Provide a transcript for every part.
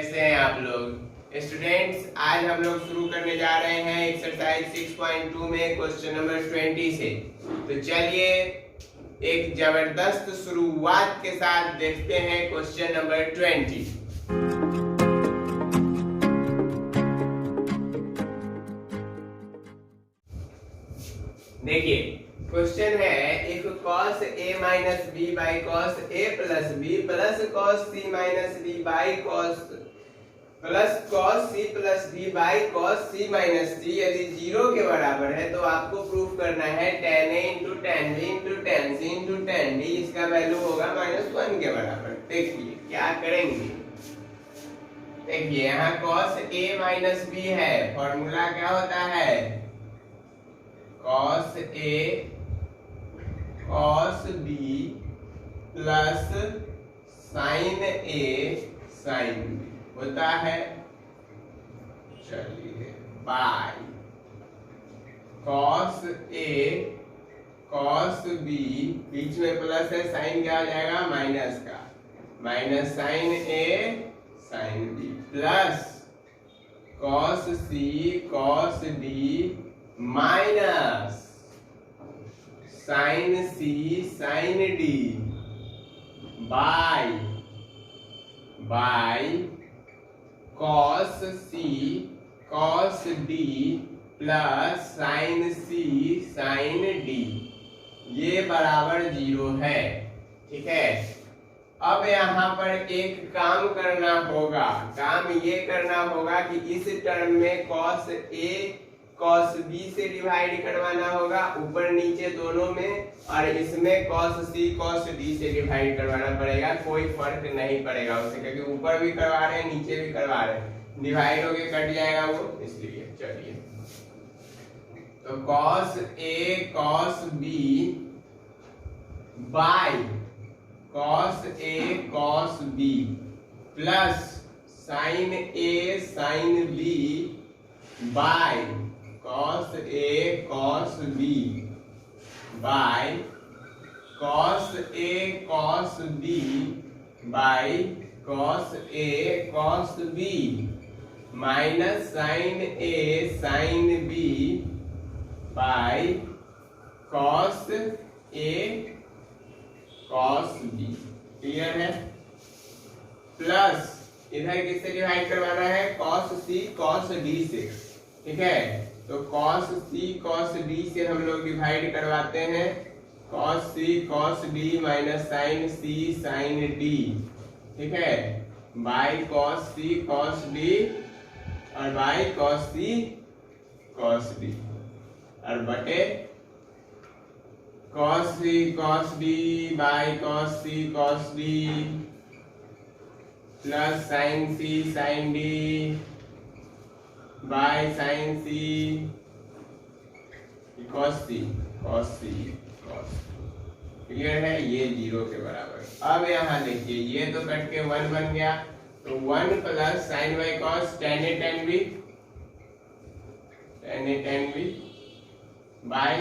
कैसे हैं आप लोग स्टूडेंट्स। आज हम लोग शुरू करने जा रहे हैं एक्सरसाइज 6.2 में क्वेश्चन नंबर 20 से। तो चलिए एक जबरदस्त शुरुआत के साथ देखते हैं क्वेश्चन नंबर 20। देखिए क्वेश्चन है if cos a minus B by cos a plus B plus cos c minus D by cos c plus D by cos c minus D यदि 0 के बराबर है तो आपको प्रूफ करना है tan a into tan b into tan c into tan d, इसका value होगा -1 के बराबर। देखिए क्या करेंगे। देखिए यहाँ cos a माइनस बी है, फॉर्मूला क्या होता है cos a cos b plus sin a sin b होता है। चलिए by cos a cos b, बीच में प्लस है, साइन क्या आ जाएगा माइनस का, minus sin a sin b plus cos c cos d minus sin c sin d by cos c cos d plus sin c sin d, ये बराबर 0 है। ठीक है, अब यहाँ पर एक काम करना होगा, काम ये करना होगा कि इस टर्म में cos a cos b से डिवाइड करवाना होगा ऊपर नीचे दोनों में, और इसमें cos c cos d से डिवाइड करवाना पड़ेगा। कोई फर्क नहीं पड़ेगा उससे, क्योंकि ऊपर भी करवा रहे हैं नीचे भी करवा रहे हैं, डिवाइड होके कट जाएगा वो, इसलिए। चलिए तो cos a cos b by cos a cos b plus sin a sin b by cos a cos b by cos a cos b by cos a cos b minus sin a sin b by cos a cos b। Clear है? Plus इधर किससे divide करवाना है, cos c cos d से। ठीक है, तो cos c cos d से हम लोग डिवाइड करवाते हैं, cos c cos d minus sin c sin d। ठीक है, by cos c cos d और by cos c cos d, और बटे cos c cos d by cos c cos d plus sin c sin d by sin c cos c cos c cos। Clear है? ये 0 के बराबर। अब यहाँ देखिए ये तो कट के 1 बन गया, तो 1 plus sin by cos tan a tan b by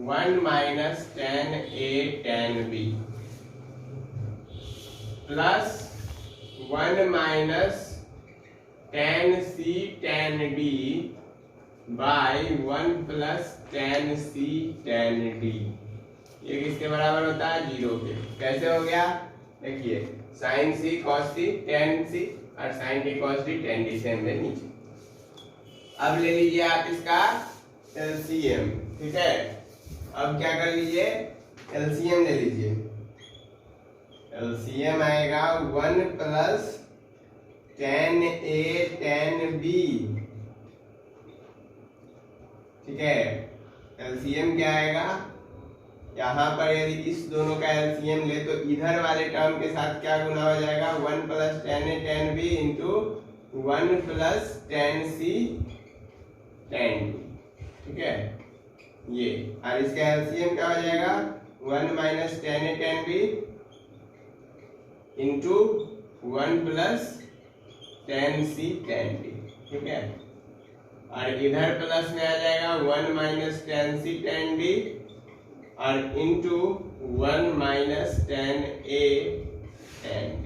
1 minus tan a tan b plus 1 minus tan c tan d by 1 plus tan c tan d। ये किसके बराबर होता है, 0 के। कैसे हो गया? देखिए sin c cos c tan c और sin d cos d tan d से हमने नीचे। अब ले लीजिए आप इसका LCM। ठीक है, अब क्या कर लीजिए, LCM ले लीजिए। LCM आएगा 1 plus tan a tan b। ठीक है, LCM क्या आएगा, यहाँ पर यदि इस दोनों का LCM ले तो इधर वाले टर्म के साथ क्या गुना हो जाएगा, 1 plus tan a tan b into 1 plus tan c tan d। ठीक है, ये, और इसका LCM क्या हो जाएगा, 1 minus tan a tan b into 1 plus tan c tan d। ठीक है, और इधर प्लस में आ जाएगा 1 minus tan c tan d और into 1 minus tan a tan b।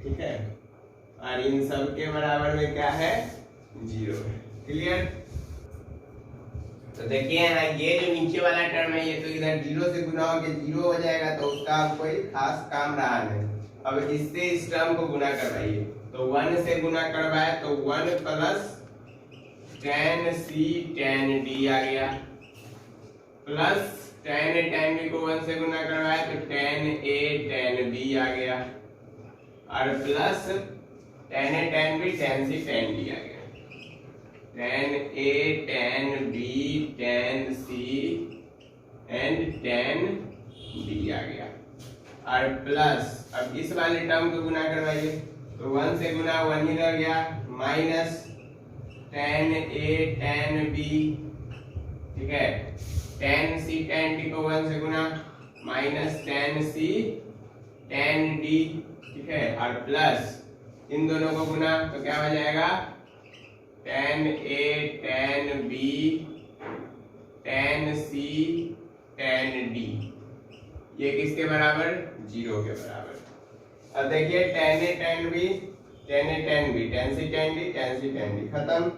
ठीक है, और इन सब के बराबर में क्या है, 0 है। क्लियर। तो देखिए यहाँ ये जो नीचे वाला टर्म है ये तो इधर 0 से गुना होकर 0 हो जाएगा, तो उसका अब कोई खास काम रहा नहीं। अब इससे इस टर्म को गुना करवाइए, तो 1 से गुना करवाए तो 1 plus tan c tan d आ गया, प्लस tan b को 1 से गुना करवाए तो tan a tan b आ गया, और plus tan b tan c tan d आ गया। tan a tan b tan c and tan d आ गया, और प्लस अब इस वाले टर्म को गुना करवाइए, तो 1 से गुना 1 ही रह गया, minus tan a tan b, ठीक है, tan c tan d को 1 से गुना, minus tan c tan d, ठीक है, और प्लस इन दोनों को गुना तो क्या हो जाएगा, tan a tan b tan c tan d, ये किसके बराबर, 0 के बराबर। अब देखिए tan a tan b tan a tan b tan c tan d tan c tan d खत्म,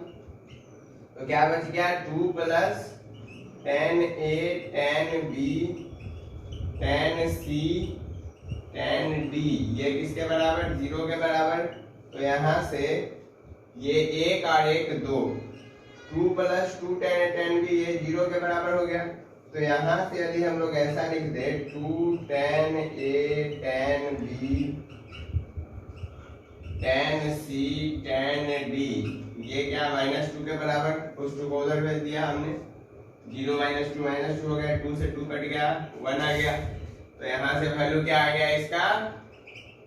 तो क्या बच गया, 2 plus tan a tan b tan c tan d, ये किसके बराबर, 0 के बराबर। तो यहाँ से ये 1 और 1 2, 2 plus 2 tan a tan b ये 0 के बराबर हो गया। तो यहाँ से यदि हम लोग ऐसा लिख दे 2 tan a tan b tan c tan d, ये क्या -2 के बराबर, उस 2 को उधर भेज दिया हमने, 0 -2 हो गया, 2 से 2 कट गया, 1 आ गया। तो यहाँ से वैल्यू क्या आ गया इसका,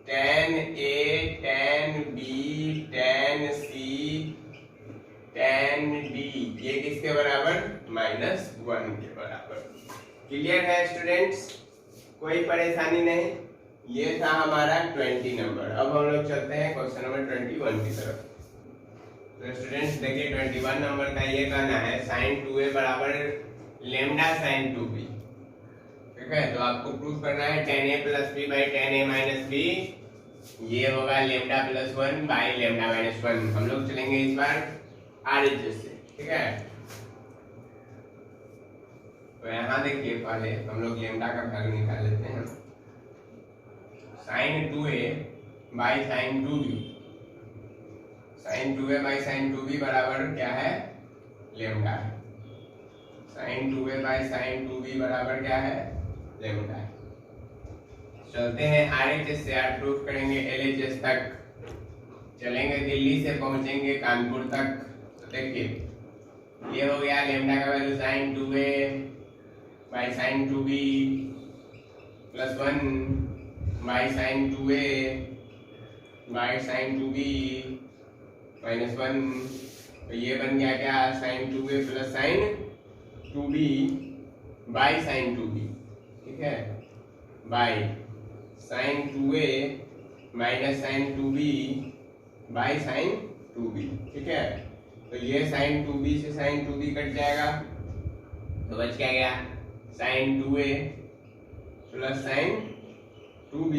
tan a tan b tan c tan d, ये किसके बराबर, -1 के बराबर। क्लियर है स्टूडेंट्स, कोई परेशानी नहीं। ये था हमारा 20 नंबर। अब हम लोग चलते हैं क्वेश्चन नंबर 21 की तरफ। तो स्टूडेंट्स देखिए 21 नंबर का ये कहना है sin 2a बराबर लेमडा sin 2b, ठीक है। तो आपको प्रूफ करना है tan a plus b by tan a minus b, ये होगा lambda plus 1 by lambda minus 1। हम लोग चलेंगे इस बार RHS से, ठीक है। तो यहाँ देखिए पहले हम लोग लेमडा का वैल्यू निकाल लेते हैं। sin 2a by sin 2b, sin 2a by sin 2b बराबर क्या है, लेमडा है। sin 2a by sin 2b बराबर क्या है, लेमडा है। चलते हैं RHS से, आज प्रूफ करेंगे LHS तक, चलेंगे दिल्ली से पहुंचेंगे कानपुर तक। तो देखिए ये हो गया लेमडा का value sin 2a by sin 2b plus 1 by sin 2a by sin 2b minus 1। तो ये बन गया क्या, sin 2a plus sin 2b by sin 2b, ठीक है, by sin 2a minus sin 2b by sin 2b, ठीक है। तो ये sin 2b से sin 2b कट जाएगा, तो बच क्या गया, sin 2a plus sin 2b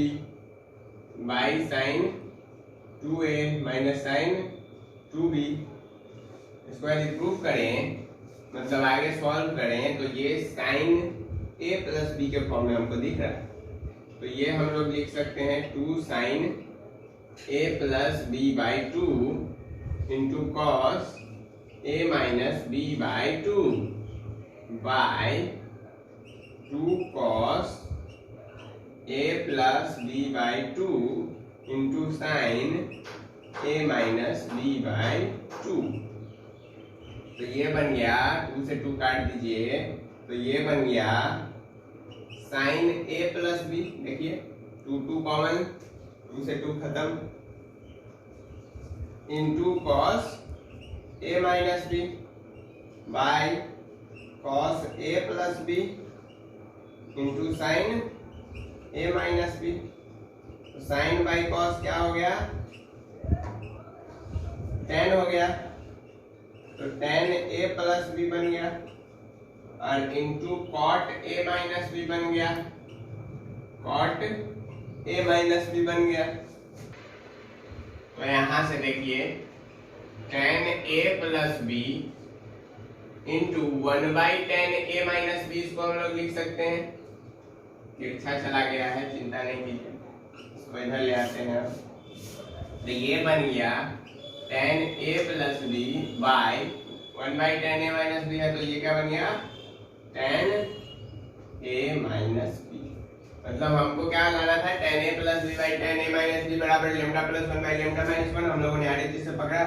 by sin 2a minus sin 2b। इसको यदि प्रूफ करें, मतलब आगे सॉल्व करें, तो ये sin a प्लस b के फॉर्म में हमको दिख रहा है। तो ये हम लोग लिख सकते हैं 2 sin a plus b by 2 into cos a minus b by 2 by 2 cos a plus b by 2 into sine a minus b by 2। तो ये बन गया, 2 से 2 काट दीजिए, तो ये बन गया साइन a प्लस b, देखिए 2 कॉमन, 2 से 2 खत्म, into cos a minus b by cos a plus b into sine a minus b। तो साइन बाई कॉस क्या हो गया, tan हो गया, तो tan a प्लस b बन गया, और into cot a minus b बन गया, कॉट a माइनस b बन गया। तो यहां से देखिए tan a plus B into 1/tan a minus B, इसको हम लोग लिख सकते हैं। तिरछा चला गया है, चिंता नहीं कीजिए, इसको इधर ले आते हैं। तो ये बन गया tan a plus B by 1/tan a minus B है, तो ये क्या बन गया tan a माइनस बी। मतलब हमको क्या लाना था, tan a plus B by tan a minus B बराबर lambda plus 1 by lambda minus 1। हम लोगों ने RHS से पकड़ा,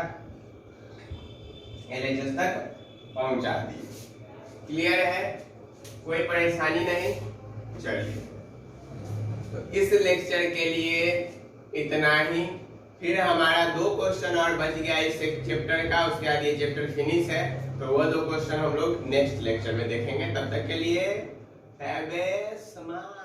LHS तक पहुंचा दी। क्लियर है, कोई परेशानी नहीं। चलिए, तो इस लेक्चर के लिए इतना ही। फिर हमारा 2 क्वेश्चन और बच गया इस चैप्टर का, उसके बाद ये चैप्टर फिनिश है। तो वो 2 क्वेश्चन हम लोग नेक्स्ट लेक्चर में देखेंगे। तब तक के लिए हैव ए स्माइल।